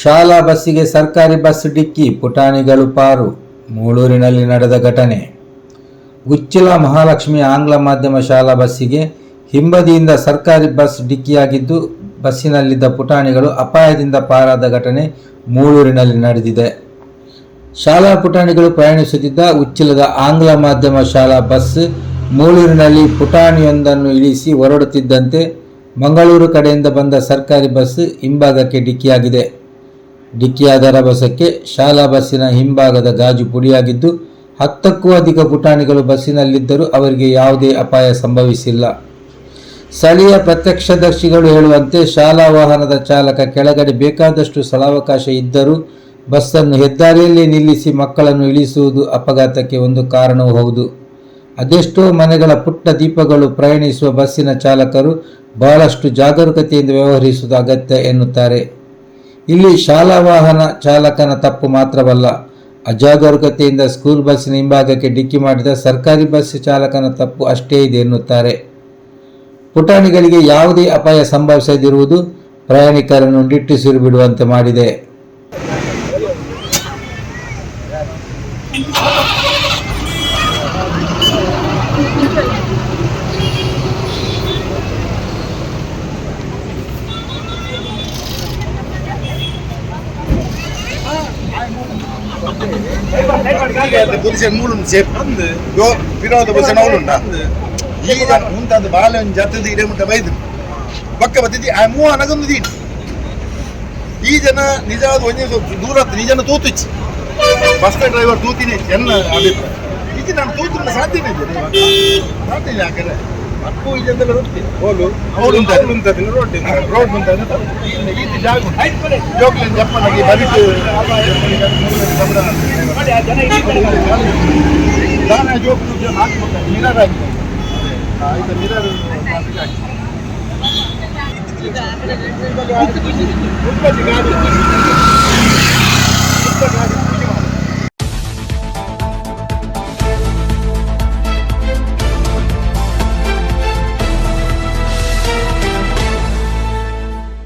ಶಾಲಾ ಬಸ್ಸಿಗೆ ಸರ್ಕಾರಿ ಬಸ್ ಡಿಕ್ಕಿ, ಪುಟಾಣಿಗಳು ಪಾರು. ಮೂಳೂರಿನಲ್ಲಿ ನಡೆದ ಘಟನೆ. ಉಚ್ಚಿಲ ಮಹಾಲಕ್ಷ್ಮಿ ಆಂಗ್ಲ ಮಾಧ್ಯಮ ಶಾಲಾ ಬಸ್ಸಿಗೆ ಹಿಂಬದಿಯಿಂದ ಸರ್ಕಾರಿ ಬಸ್ ಡಿಕ್ಕಿಯಾಗಿದ್ದು, ಬಸ್ಸಿನಲ್ಲಿದ್ದ ಪುಟಾಣಿಗಳು ಅಪಾಯದಿಂದ ಪಾರಾದ ಘಟನೆ ಮೂಳೂರಿನಲ್ಲಿ ನಡೆದಿದೆ. ಶಾಲಾ ಪುಟಾಣಿಗಳು ಪ್ರಯಾಣಿಸುತ್ತಿದ್ದ ಉಚ್ಚಿಲದ ಆಂಗ್ಲ ಮಾಧ್ಯಮ ಶಾಲಾ ಬಸ್ ಮೂಳೂರಿನಲ್ಲಿ ಪುಟಾಣಿಯೊಂದನ್ನು ಇಳಿಸಿ ಹೊರಡುತ್ತಿದ್ದಂತೆ ಮಂಗಳೂರು ಕಡೆಯಿಂದ ಬಂದ ಸರ್ಕಾರಿ ಬಸ್ ಹಿಂಭಾಗಕ್ಕೆ ಡಿಕ್ಕಿಯಾಗಿದೆ. ಡಿಕ್ಕಿಯಾದ ರಭಸಕ್ಕೆ ಶಾಲಾ ಬಸ್ಸಿನ ಹಿಂಭಾಗದ ಗಾಜು ಪುಡಿಯಾಗಿದ್ದು, 10ಕ್ಕೂ ಅಧಿಕ ಪುಟಾಣಿಗಳು ಬಸ್ಸಿನಲ್ಲಿದ್ದರೂ ಅವರಿಗೆ ಯಾವುದೇ ಅಪಾಯ ಸಂಭವಿಸಿಲ್ಲ. ಸ್ಥಳೀಯ ಪ್ರತ್ಯಕ್ಷದರ್ಶಿಗಳು ಹೇಳುವಂತೆ ಶಾಲಾ ವಾಹನದ ಚಾಲಕ ಕೆಳಗಡೆ ಬೇಕಾದಷ್ಟು ಸ್ಥಳಾವಕಾಶ ಇದ್ದರೂ ಬಸ್ಸನ್ನು ಹೆದ್ದಾರಿಯಲ್ಲೇ ನಿಲ್ಲಿಸಿ ಮಕ್ಕಳನ್ನು ಇಳಿಸುವುದು ಅಪಘಾತಕ್ಕೆ ಒಂದು ಕಾರಣವೂ ಹೌದು. ಅದೆಷ್ಟೋ ಮನೆಗಳ ಪುಟ್ಟ ದೀಪಗಳು ಪ್ರಯಾಣಿಸುವ ಬಸ್ಸಿನ ಚಾಲಕರು ಬಹಳಷ್ಟು ಜಾಗರೂಕತೆಯಿಂದ ವ್ಯವಹರಿಸುವುದು ಅಗತ್ಯ ಎನ್ನುತ್ತಾರೆ. ಇಲ್ಲಿ ಶಾಲಾ ವಾಹನ ಚಾಲಕನ ತಪ್ಪು ಮಾತ್ರವಲ್ಲ, ಅಜಾಗರೂಕತೆಯಿಂದ ಸ್ಕೂಲ್ ಬಸ್ಸಿನ ಹಿಂಭಾಗಕ್ಕೆ ಡಿಕ್ಕಿ ಮಾಡಿದ ಸರ್ಕಾರಿ ಬಸ್ ಚಾಲಕನ ತಪ್ಪು ಅಷ್ಟೇ ಇದೆ ಎನ್ನುತ್ತಾರೆ. ಪುಟಾಣಿಗಳಿಗೆ ಯಾವುದೇ ಅಪಾಯ ಸಂಭವಿಸದಿರುವುದು ಪ್ರಯಾಣಿಕರನ್ನು ನಿಟ್ಟುಸಿರು ಬಿಡುವಂತೆ ಮಾಡಿದೆ. ಪೊಸಿಷನ್ ಮೂಲ ಸೇಫ್ ಯೋ ವಿರೋಧ ಪೊಸಿಷನ್ ಅವಳುಂಡ ಈಗ ಮುಂತಾದ ಬಾಲ ಜತದ ಇಡೆ ಮುಟ್ಟ ಬೈದು ಪಕ್ಕ ಬತ್ತಿದ್ದಿ ಆ ಮೂವ ನಗಂದು ದೀನ್ ಈ ಜನ ನಿಜವಾದ ಒಂದೇ ದೂರ ಈ ಜನ ತೂತಿಚ್ಚಿ ಬಸ್ ಡ್ರೈವರ್ ತೂತಿನೇ ಎನ್ನ ಅಭಿಪ್ರಾಯ ಈಗ ನಾನು ತೂತಿನ ಸಾಧ್ಯನೇ ಸಾಧ್ಯ ಯಾಕಂದ್ರೆ ಅಪ್ಪು ಈ ಜನದಲ್ಲಿ ರೊಟ್ಟಿ ಹೋಲು ಅವಳು ರೋಡ್ ಮುಂತಾದ ಈತಿ ಜಾಗ ಜೋಕ್ಲಿನ ಜಪ್ಪನಾಗಿ ಬರಿಟು ದಾನ ಜೋಕ್ಲು ಹಾಕಿ ಮಿರರ್ ಆಗಿ ಈಗ ಮಿರರ್ ಗಾಡಿ